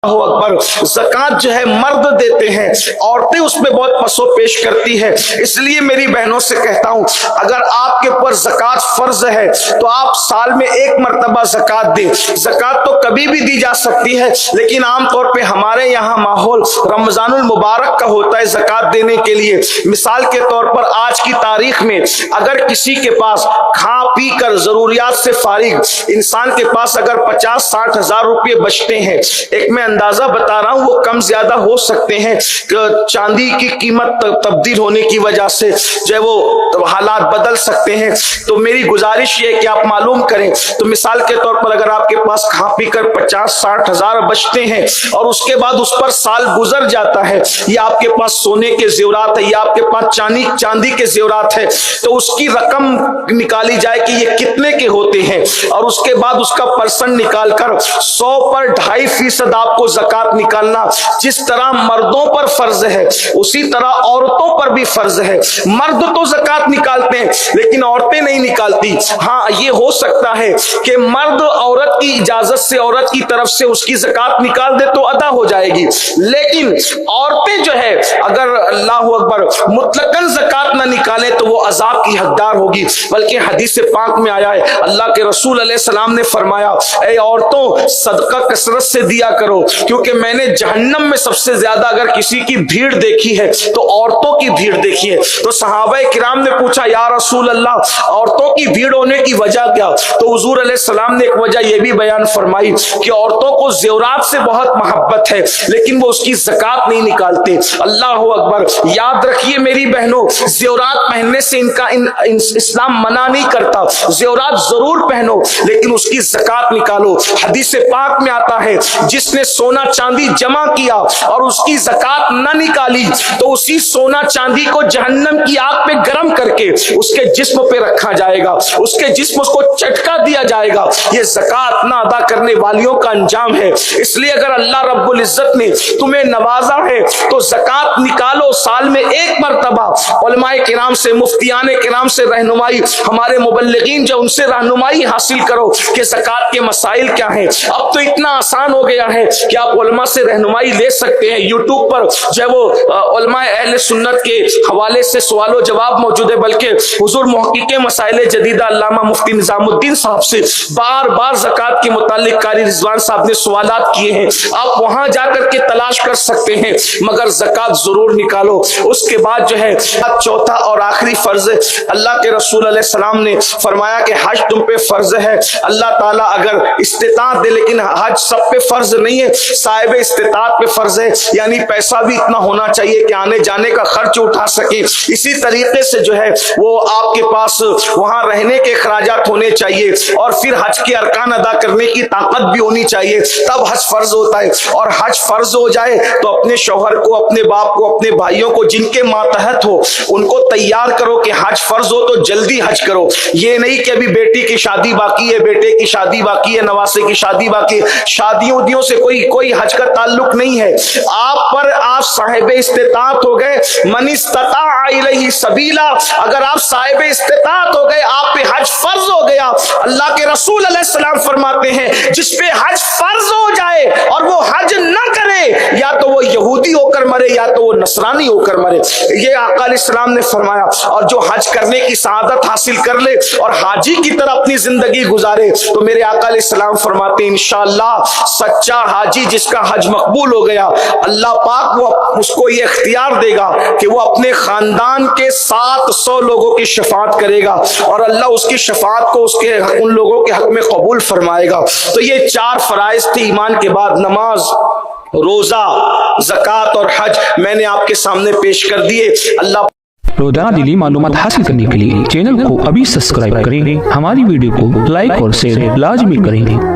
अकबर, ज़कात जो है मर्द देते हैं, औरतें उसमें बहुत पसो पेश करती है। इसलिए मेरी बहनों से कहता हूं, अगर आपके ऊपर ज़कात फर्ज है तो आप साल में एक मर्तबा ज़कात दें। ज़कात तो कभी भी दी जा सकती है, लेकिन आमतौर पे हमारे यहाँ माहौल रमजानुल मुबारक का होता है ज़कात देने के लिए। मिसाल के तौर पर आज की तारीख में अगर किसी के पास खा पी कर जरूरियात से फारिग इंसान के पास अगर 50-60 हजार रुपये बचते हैं, एक मैं अंदाजा बता रहा हूं, वो कम ज्यादा हो सकते हैं, चांदी की कीमत तब्दील होने की वजह से जो है वो हालात बदल सकते हैं। तो मेरी गुजारिश ये है कि आप मालूम करें। तो मिसाल के तौर पर अगर आपके पास खा पी कर 50-60 हजार बचते हैं और उसके बाद उस पर साल गुजर जाता है, या आपके पास सोने के जेवरात है या आपके पास चांदी के जेवरात है, तो उसकी रकम निकाली जाए कि ये कितने के होते हैं, और उसके बाद उसका परसेंट निकालकर 100 पर 2.5% आपको ज़कात निकालना। जिस तरह मर्दों पर फर्ज है उसी तरह औरतों पर भी फर्ज है। मर्द तो ज़कात निकालते हैं लेकिन औरतें नहीं निकालती। हाँ, ये हो सकता है कि मर्द औरत की इजाजत से, औरत की तरफ से उसकी ज़कात निकाल दे तो अदा हो जाएगी, लेकिन औरतें जो है अगर अल्लाह अकबर मुतलकन ज़कात ना निकाले तो वो अजाब की हकदार होगी। बल्कि हदीस पाक में आया है, अल्लाह के रसूल अलैहि सलाम ने फरमाया, ऐ औरतों सदका कसरत से दिया करो, क्योंकि मैंने जहन्नम में सबसे ज्यादा अगर किसी की भीड़ देखी है तो औरतों की भीड़ देखी है। तो सहाबा किराम ने पूछा, या रसूल अल्लाह, औरतों की भीड़ होने की वजह क्या? तो हुजूर अलैहि सलाम ने एक वजह यह भी बयान फरमाई कि औरतों को जेवरात से बहुत मोहब्बत है लेकिन वो उसकी ज़कात नहीं निकालते। अल्लाह अकबर। याद रखिए मेरी बहनों, जेवरात पहनने से इनका इस्लाम मना नहीं करता। जेवरात जरूर पहनो लेकिन उसकी ज़कात निकालो। हदीस पाक में आता है, जिसने सोना चांदी जमा किया और उसकी ज़कात न निकाली तो उसी सोना चांदी को जहन्नम की आग पे गर्म करके उसके जिस्म पे रखा जाएगा, उसके जिस्म को चटका दिया जाएगा। ये ज़कात ना अदा करने वालियों का अंजाम है। इसलिए अगर अल्लाह रब्बुल इज्जत ने तुम्हें नवाजा है तो ज़कात निकालो, साल में एक मर्तबा। उलमाए किराम से, मुफ्तियाने किराम से रहनुमाई, हमारे मुबल्लिगीन जो उनसे रहनुमाई हासिल करो कि ज़कात के मसाइल क्या हैं। अब तो इतना आसान हो गया है कि आप उलमा से रहनुमाई ले सकते हैं। यूट्यूब पर जो है वो उलमाए अहले सुन्नत के हवाले से सवालो जवाब मौजूद है, बल्कि हुजूर मुहक्किक़े मसाइल जदीदा अल्लामा मुफ्ती निज़ामुद्दीन साहब से बार बार ज़कात के मुतालिक कारी रिजवान साहब ने सवालात किए हैं। आप वहां जाकर के तलाश कर सकते हैं, मगर ज़कात जरूर निकालो। उसके बाद जो है चौथा और आखिरी फर्ज, अल्लाह के रसूल अलैहि सलाम ने फरमाया कि हज तुम पे फर्ज है। अल्लाह ताला अगर इस्तिताअत दे, लेकिन हज सब पे फर्ज नहीं है, साहिब इस्तिताअत पे फर्ज है, यानी पैसा भी इतना होना चाहिए कि आने जाने का खर्च उठा सके। इसी तरीके से जो है वो आपके पास वहां रहने के खर्चात होने चाहिए, और फिर हज के अरकान अदा करने की ताकत भी होनी चाहिए, तब हज फर्ज होता है। और हज फर्ज हो जाए तो अपने शौहर को, अपने बाप को, अपने भाइयों को जिनके मातहत हो उनको तैयार करो कि हज फर्ज हो तो जल्दी हज करो। ये नहीं कि अभी बेटी की शादी बाकी है, बेटे की शादी बाकी है, नवासे की शादी बाकी है। शादियों उदियों से कोई हज का ताल्लुक नहीं है। आप साहिब इस्तिताअत हो गए, मन इस्तता इलैहि सबीला, अगर आप साहिब इस्तिताअत हो गए, आप पे हज फर्ज हो गया। अल्लाह के रसूल अलैहि सलाम फरमाते हैं, जिस पे हज फर्ज हो जाए और वो हज न करे, या तो वो यहूदी होकर मरे या तो वो नसरानी होकर मरे। ये आका अलैहिस्सलाम ने फरमाया। और जो हज करने की सआदत हासिल कर ले और हाजी की तरह अपनी जिंदगी गुजारे, तो मेरे आका अलैहिस्सलाम फरमाते हैं, इंशाअल्लाह सच्चा हाजी जिसका हज मकबूल हो गया, अल्लाह पाक वो उसको ये इख्तियार देगा कि वो अपने खानदान के 700 लोगों की शफाअत करेगा और अल्लाह उसकी शफाअत को उन लोगों के हक में कबूल फरमाएगा। तो ये 4 फराइज थे ईमान के बाद, नमाज, रोजा, ज़कात और हज, मैंने आपके सामने पेश कर दिए। अल्लाह रोजाना दिली मालूमात हासिल करने के लिए चैनल को अभी सब्सक्राइब करें, हमारी वीडियो को लाइक और शेयर लाजमी करें।